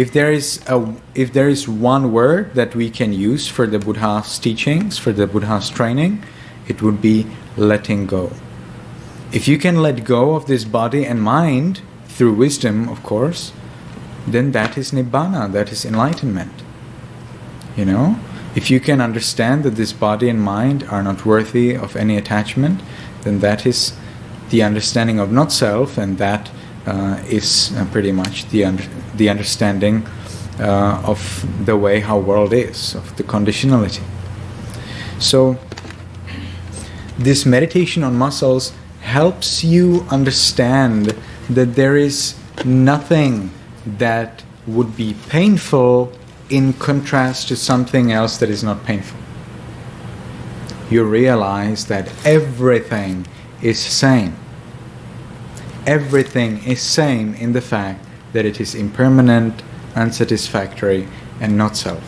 If there is one word that we can use for the Buddha's teachings, for the Buddha's training, it would be letting go. If you can let go of this body and mind, through wisdom, of course, then that is Nibbana, that is enlightenment. You know? If you can understand that this body and mind are not worthy of any attachment, then that is the understanding of not-self, and that is pretty much the understanding of the way how world is, of the conditionality. So, this meditation on muscles helps you understand that there is nothing that would be painful in contrast to something else that is not painful. You realize that everything is same. Everything is same in the fact that it is impermanent, unsatisfactory, and not self.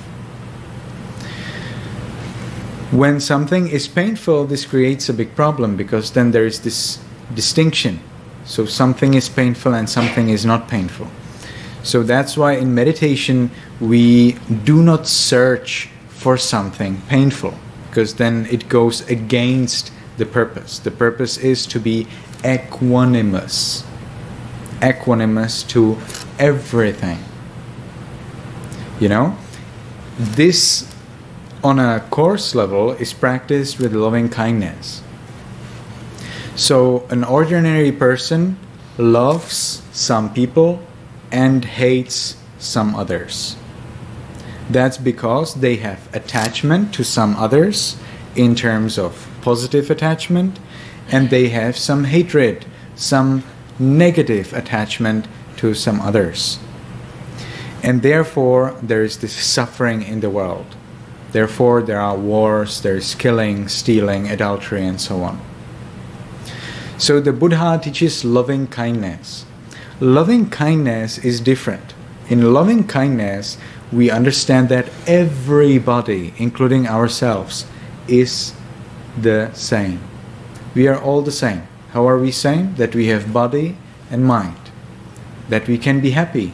When something is painful, this creates a big problem, because then there is this distinction. So something is painful and something is not painful. So that's why in meditation we do not search for something painful, because then it goes against the purpose. The purpose is to be equanimous. Equanimous to everything. You know? This, on a course level, is practiced with loving kindness. So an ordinary person loves some people and hates some others. That's because they have attachment to some others in terms of positive attachment, and they have some hatred, some negative attachment to some others. And therefore there is this suffering in the world. Therefore there are wars, there is killing, stealing, adultery, and so on. So the Buddha teaches loving kindness. Loving kindness is different. In loving kindness, we understand that everybody, including ourselves, is the same. We are all the same. How are we same? That we have body and mind. That we can be happy.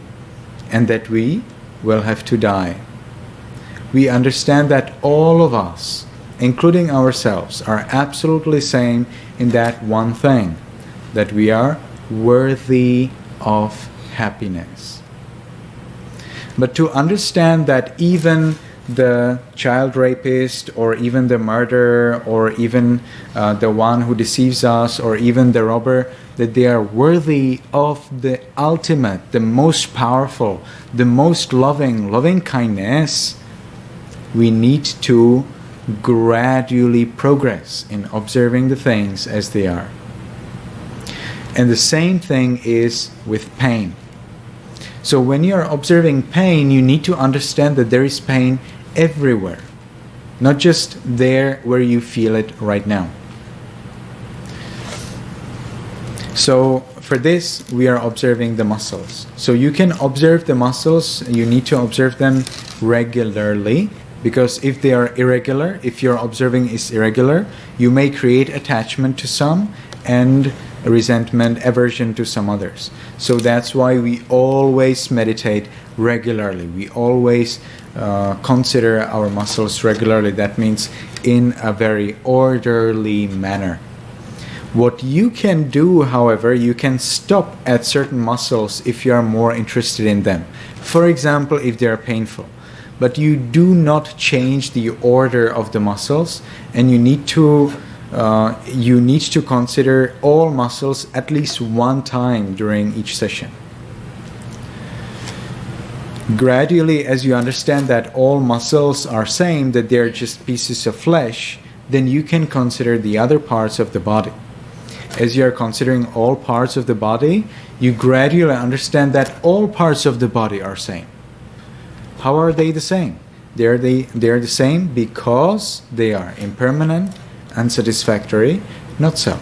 And that we will have to die. We understand that all of us, including ourselves, are absolutely same in that one thing, that we are worthy of happiness. But to understand that even the child rapist, or even the murderer, or even the one who deceives us, or even the robber, that they are worthy of the ultimate, the most powerful, the most loving kindness, we need to gradually progress in observing the things as they are. And the same thing is with pain. So when you are observing pain, you need to understand that there is pain everywhere, not just there where you feel it right now. So for this, we are observing the muscles. So you can observe the muscles, you need to observe them regularly, because if they are irregular, if your observing is irregular, you may create attachment to some and resentment, aversion to some others. So that's why we always meditate regularly. We always consider our muscles regularly. That means in a very orderly manner. What you can do, however, you can stop at certain muscles if you are more interested in them. For example, if they are painful. But you do not change the order of the muscles, and you need to consider all muscles at least one time during each session. Gradually, as you understand that all muscles are same, that they are just pieces of flesh, then you can consider the other parts of the body. As you are considering all parts of the body, you gradually understand that all parts of the body are same. How are they the same? They are the same because they are impermanent, unsatisfactory, not self.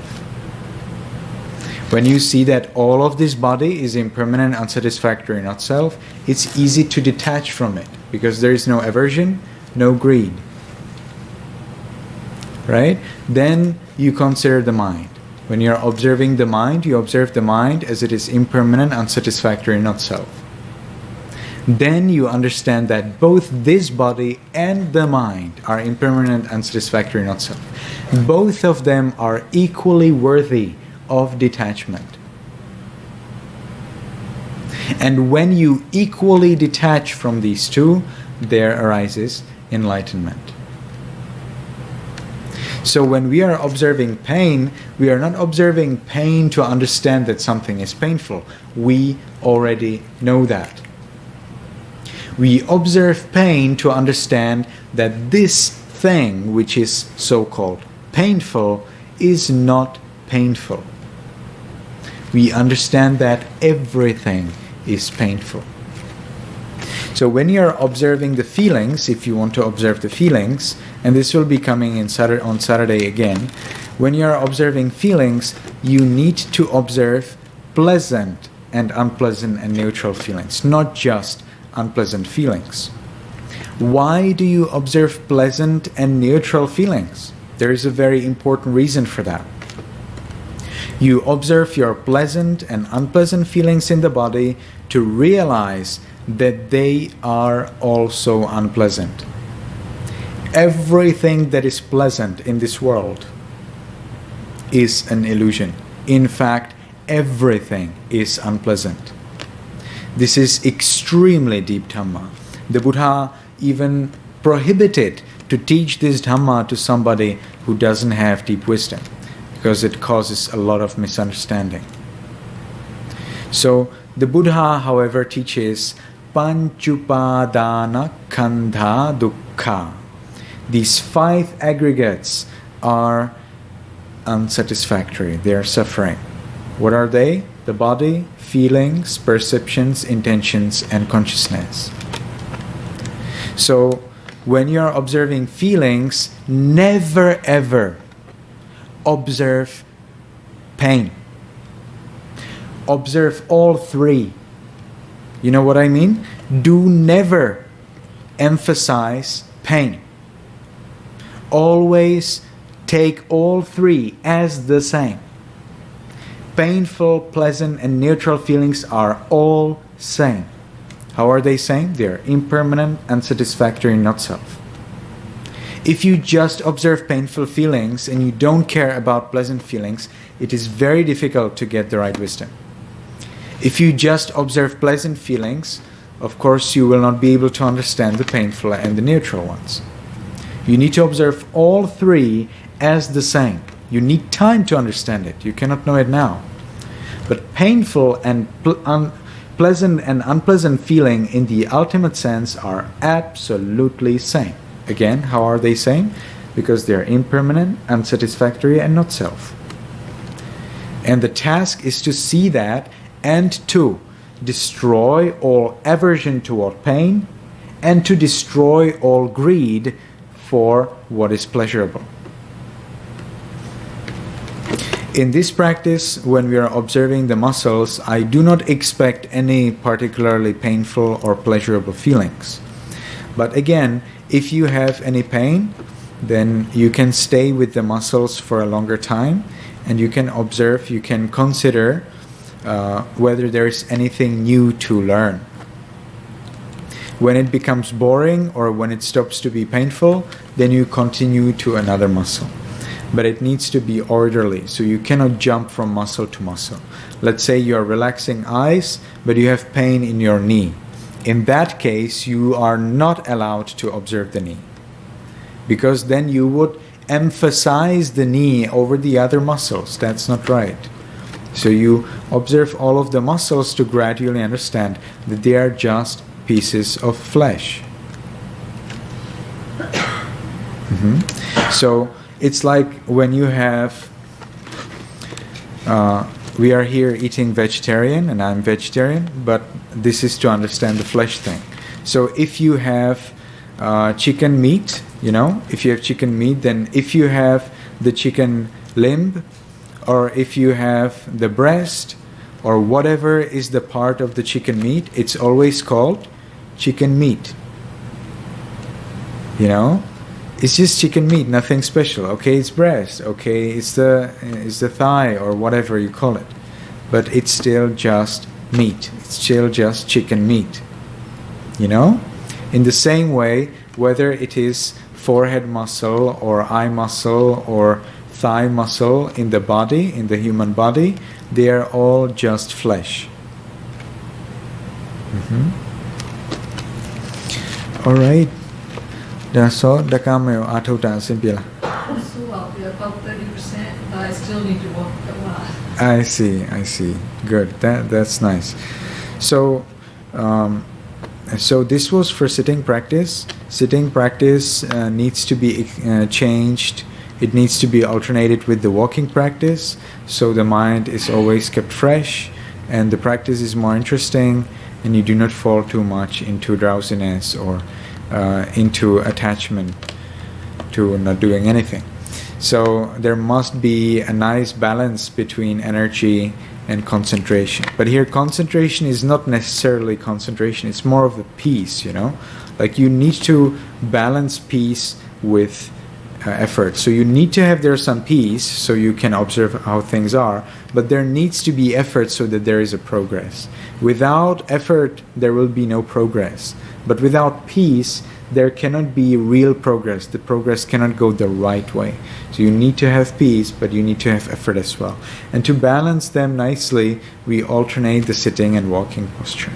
When you see that all of this body is impermanent, unsatisfactory, not self, it's easy to detach from it, because there is no aversion, no greed. Right? Then you consider the mind. When you are observing the mind, you observe the mind as it is impermanent, unsatisfactory, not self. then you understand that both this body and the mind are impermanent, unsatisfactory, not self. Both of them are equally worthy of detachment. And when you equally detach from these two, there arises enlightenment. So when we are observing pain, we are not observing pain to understand that something is painful. We already know that. We observe pain to understand that this thing, which is so-called painful, is not painful. We understand that everything is painful. So when you are observing the feelings, if you want to observe the feelings, and this will be coming on Saturday again, when you are observing feelings, you need to observe pleasant and unpleasant and neutral feelings, not just unpleasant feelings. Why do you observe pleasant and neutral feelings? There is a very important reason for that. You observe your pleasant and unpleasant feelings in the body to realize that they are also unpleasant. Everything that is pleasant in this world is an illusion. In fact, everything is unpleasant. This is extremely deep Dhamma. The Buddha even prohibited to teach this Dhamma to somebody who doesn't have deep wisdom, because it causes a lot of misunderstanding. So the Buddha, however, teaches Panchupadana Khandha Dukkha. These 5 aggregates are unsatisfactory. They are suffering. What are they? The body, feelings, perceptions, intentions, and consciousness. So when you are observing feelings, never ever observe pain. Observe all 3. You know what I mean? Do never emphasize pain. Always take all 3 as the same. Painful, pleasant, and neutral feelings are all same. How are they same? They are impermanent, unsatisfactory, not self. If you just observe painful feelings and you don't care about pleasant feelings, it is very difficult to get the right wisdom. If you just observe pleasant feelings, of course you will not be able to understand the painful and the neutral ones. You need to observe all 3 as the same. You need time to understand it. You cannot know it now. But painful and pleasant and unpleasant feeling in the ultimate sense are absolutely same. Again, how are they same? Because they are impermanent, unsatisfactory, and not self. And the task is to see that and to destroy all aversion toward pain and to destroy all greed for what is pleasurable. In this practice, when we are observing the muscles, I do not expect any particularly painful or pleasurable feelings. But again, if you have any pain, then you can stay with the muscles for a longer time and you can observe, you can consider whether there is anything new to learn. When it becomes boring or when it stops to be painful, then you continue to another muscle. But it needs to be orderly, so you cannot jump from muscle to muscle. Let's say you are relaxing eyes, but you have pain in your knee. In that case, you are not allowed to observe the knee, because then you would emphasize the knee over the other muscles. That's not right. So you observe all of the muscles to gradually understand that they are just pieces of flesh. So it's like when you have, we are here eating vegetarian and I'm vegetarian, but this is to understand the flesh thing. So if you have chicken meat, if you have chicken meat, then if you have the chicken limb, or if you have the breast, or whatever is the part of the chicken meat, it's always called chicken meat. It's just chicken meat, nothing special. Okay, it's breast. Okay, it's the thigh or whatever you call it, but it's still just meat. It's still just chicken meat. You know? In the same way, whether it is forehead muscle or eye muscle or thigh muscle in the body, in the human body, they are all just flesh. Alright. So, Dakameo Atota Simpila. So I'll be about 30%, but I still need to walk a lot. I see. Good. That's nice. So, so this was for sitting practice. Sitting practice needs to be changed. It needs to be alternated with the walking practice, so the mind is always kept fresh, and the practice is more interesting, and you do not fall too much into drowsiness or into attachment to not doing anything. So there must be a nice balance between energy and concentration. But here concentration is not necessarily concentration, it's more of a peace, you know? Like you need to balance peace with effort. So you need to have there some peace so you can observe how things are, but there needs to be effort so that there is a progress. Without effort, there will be no progress. But without peace, there cannot be real progress. The progress cannot go the right way. So you need to have peace, but you need to have effort as well. And to balance them nicely, we alternate the sitting and walking posture.